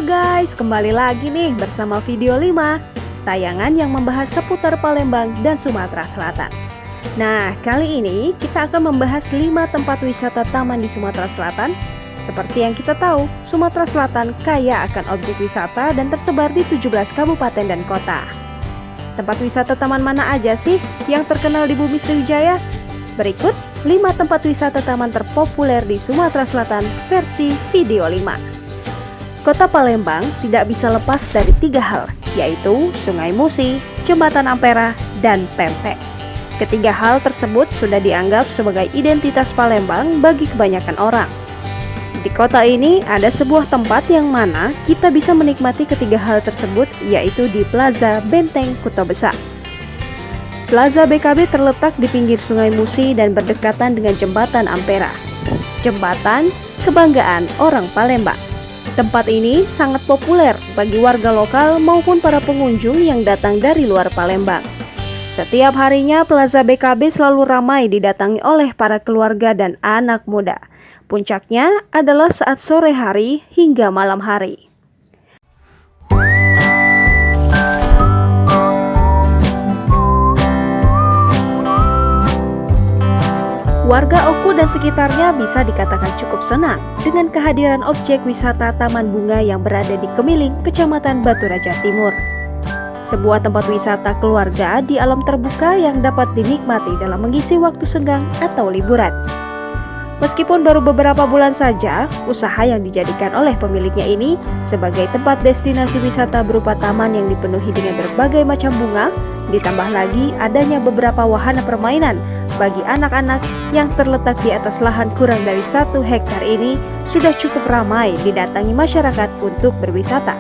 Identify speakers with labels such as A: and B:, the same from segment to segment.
A: Halo guys, kembali lagi nih bersama video 5, tayangan yang membahas seputar Palembang dan Sumatera Selatan. Nah, kali ini kita akan membahas 5 tempat wisata taman di Sumatera Selatan. Seperti yang kita tahu, Sumatera Selatan kaya akan objek wisata dan tersebar di 17 kabupaten dan kota. Tempat wisata taman mana aja sih yang terkenal di bumi Sriwijaya? Berikut 5 tempat wisata taman terpopuler di Sumatera Selatan versi video 5. Kota Palembang tidak bisa lepas dari 3 hal, yaitu Sungai Musi, Jembatan Ampera, dan Pempek. Ketiga hal tersebut sudah dianggap sebagai identitas Palembang bagi kebanyakan orang. Di kota ini ada sebuah tempat yang mana kita bisa menikmati ketiga hal tersebut, yaitu di Plaza Benteng Kuta Besar. Plaza BKB terletak di pinggir Sungai Musi dan berdekatan dengan Jembatan Ampera, jembatan kebanggaan orang Palembang. Tempat ini sangat populer bagi warga lokal maupun para pengunjung yang datang dari luar Palembang. Setiap harinya Plaza BKB selalu ramai didatangi oleh para keluarga dan anak muda. Puncaknya adalah saat sore hari hingga malam hari. Warga Oku dan sekitarnya bisa dikatakan cukup senang dengan kehadiran objek wisata Taman Bunga yang berada di Kemiling, Kecamatan Batu Raja Timur. Sebuah tempat wisata keluarga di alam terbuka yang dapat dinikmati dalam mengisi waktu senggang atau liburan. Meskipun baru beberapa bulan saja, usaha yang dijadikan oleh pemiliknya ini sebagai tempat destinasi wisata berupa taman yang dipenuhi dengan berbagai macam bunga, ditambah lagi adanya beberapa wahana permainan bagi anak-anak yang terletak di atas lahan kurang dari 1 hektar ini sudah cukup ramai didatangi masyarakat untuk berwisata.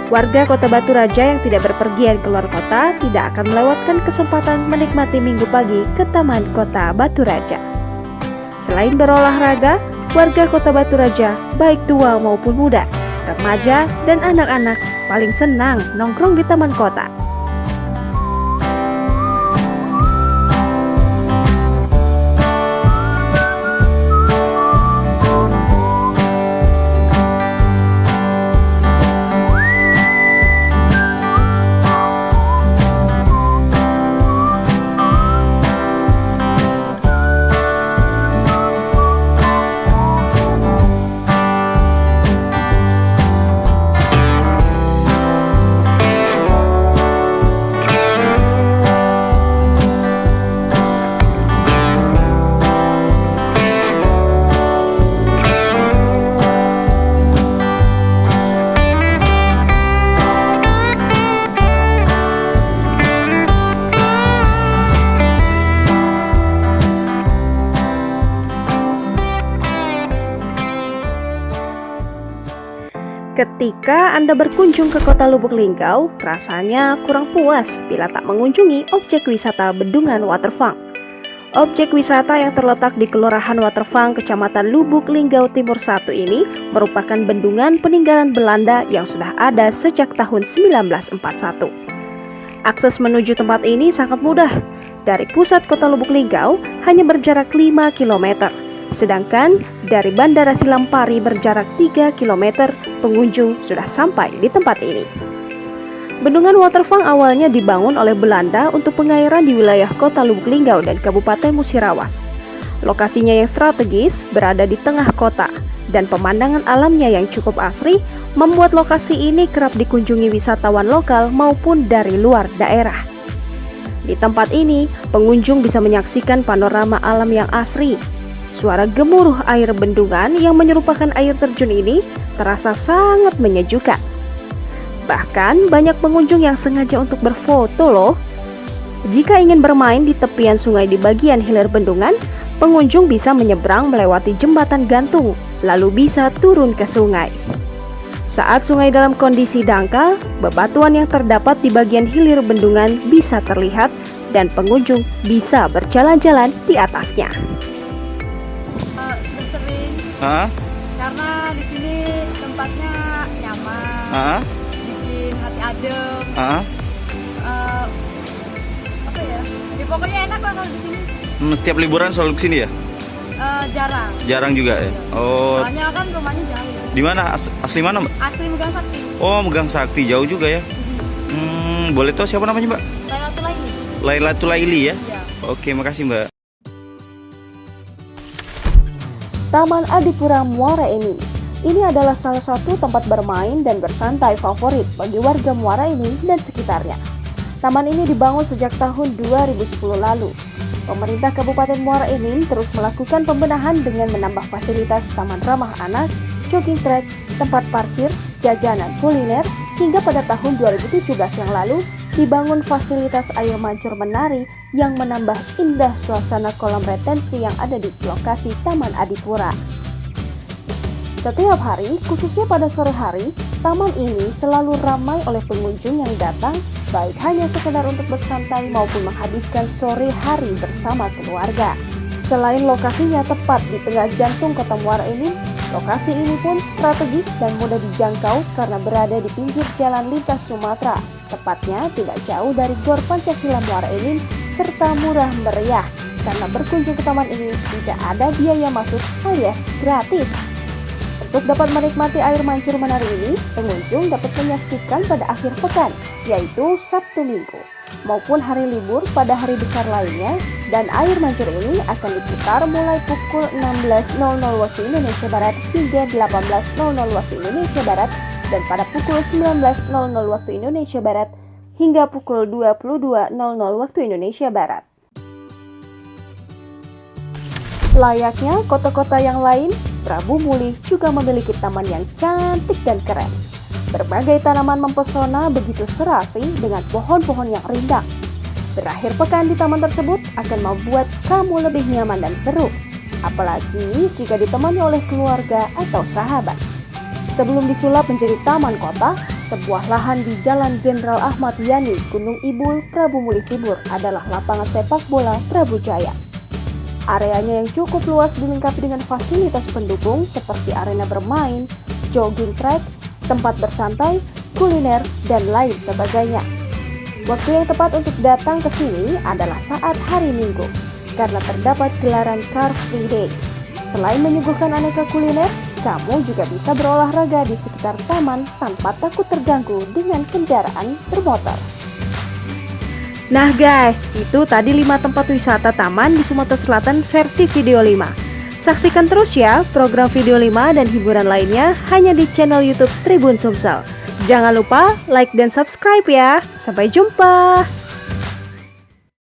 A: Warga Kota Batu Raja yang tidak berpergian keluar kota tidak akan melewatkan kesempatan menikmati minggu pagi ke Taman Kota Batu Raja. Selain berolahraga, warga Kota Batu Raja, baik tua maupun muda, remaja, dan anak-anak paling senang nongkrong di taman kota. Ketika Anda berkunjung ke kota Lubuk Linggau, rasanya kurang puas bila tak mengunjungi objek wisata Bendungan Waterfront. Objek wisata yang terletak di Kelurahan Waterfront, Kecamatan Lubuk Linggau Timur 1 ini merupakan bendungan peninggalan Belanda yang sudah ada sejak tahun 1941. Akses menuju tempat ini sangat mudah. Dari pusat kota Lubuk Linggau hanya berjarak 5 km. Sedangkan dari Bandara Silampari berjarak 3 km, pengunjung sudah sampai di tempat ini. Bendungan Waterfront awalnya dibangun oleh Belanda untuk pengairan di wilayah kota Lubuk Linggau dan Kabupaten Musirawas. Lokasinya yang strategis berada di tengah kota dan pemandangan alamnya yang cukup asri membuat lokasi ini kerap dikunjungi wisatawan lokal maupun dari luar daerah. Di tempat ini, pengunjung bisa menyaksikan panorama alam yang asri. Suara gemuruh air bendungan yang menyerupakan air terjun ini terasa sangat menyejukkan. Bahkan banyak pengunjung yang sengaja untuk berfoto loh. Jika ingin bermain di tepian sungai di bagian hilir bendungan, pengunjung bisa menyeberang melewati jembatan gantung, lalu bisa turun ke sungai. Saat sungai dalam kondisi dangkal, bebatuan yang terdapat di bagian hilir bendungan bisa terlihat dan pengunjung bisa berjalan-jalan di atasnya.
B: Karena di sini tempatnya nyaman, bikin hati adem, apa ya? Pokoknya enak lah kalau di sini.
C: Setiap liburan selalu kesini ya?
B: Jarang.
C: Jarang juga ya? Oh.
B: Soalnya kan rumahnya jauh.
C: Di mana? Asli mana, Mbak?
B: Asli Megang Sakti.
C: Oh, Megang Sakti, jauh juga ya. Boleh tahu siapa namanya, Mbak?
B: Lailatul Laili.
C: Lailatul Laili ya?
B: Iya.
C: Oke, makasih, Mbak.
A: Taman Adipura Muara Enim. Ini adalah salah satu tempat bermain dan bersantai favorit bagi warga Muara Enim dan sekitarnya. Taman ini dibangun sejak tahun 2010 lalu. Pemerintah Kabupaten Muara Enim terus melakukan pembenahan dengan menambah fasilitas taman ramah anak, jogging track, tempat parkir, jajanan kuliner, hingga pada tahun 2017 yang lalu dibangun fasilitas air mancur menari yang menambah indah suasana kolam retensi yang ada di lokasi Taman Adipura. Setiap hari, khususnya pada sore hari, taman ini selalu ramai oleh pengunjung yang datang, baik hanya sekedar untuk bersantai maupun menghabiskan sore hari bersama keluarga. Selain lokasinya tepat di tengah jantung kota Muara Enim, lokasi ini pun strategis dan mudah dijangkau karena berada di pinggir jalan lintas Sumatera, tepatnya tidak jauh dari Gor Pancasila Muara Enim, serta murah meriah karena berkunjung ke taman ini tidak ada biaya masuk alias gratis. Untuk dapat menikmati air mancur menari ini, pengunjung dapat menyaksikan pada akhir pekan, yaitu Sabtu Minggu, maupun hari libur pada hari besar lainnya, dan air mancur ini akan diputar mulai pukul 16.00 waktu Indonesia Barat hingga 18.00 waktu Indonesia Barat, dan pada pukul 19.00 waktu Indonesia Barat hingga pukul 22.00 waktu Indonesia Barat. Layaknya kota-kota yang lain, Prabu Muli juga memiliki taman yang cantik dan keren. Berbagai tanaman mempesona begitu serasi dengan pohon-pohon yang rindang. Berakhir pekan di taman tersebut akan membuat kamu lebih nyaman dan seru, apalagi jika ditemani oleh keluarga atau sahabat. Sebelum disulap menjadi taman kota, sebuah lahan di Jalan Jenderal Ahmad Yani, Gunung Ibul, Prabu Muli Timur adalah lapangan sepak bola Prabu Jaya. Areanya yang cukup luas dilengkapi dengan fasilitas pendukung seperti arena bermain, jogging track, tempat bersantai, kuliner, dan lain sebagainya. Waktu yang tepat untuk datang ke sini adalah saat hari Minggu, karena terdapat gelaran Car Free Day. Selain menyuguhkan aneka kuliner, kamu juga bisa berolahraga di sekitar taman tanpa takut terganggu dengan kendaraan bermotor. Nah guys, itu tadi 5 tempat wisata taman di Sumatera Selatan versi video 5. Saksikan terus ya program video 5 dan hiburan lainnya hanya di channel YouTube Tribun Sumsel. Jangan lupa like dan subscribe ya. Sampai jumpa.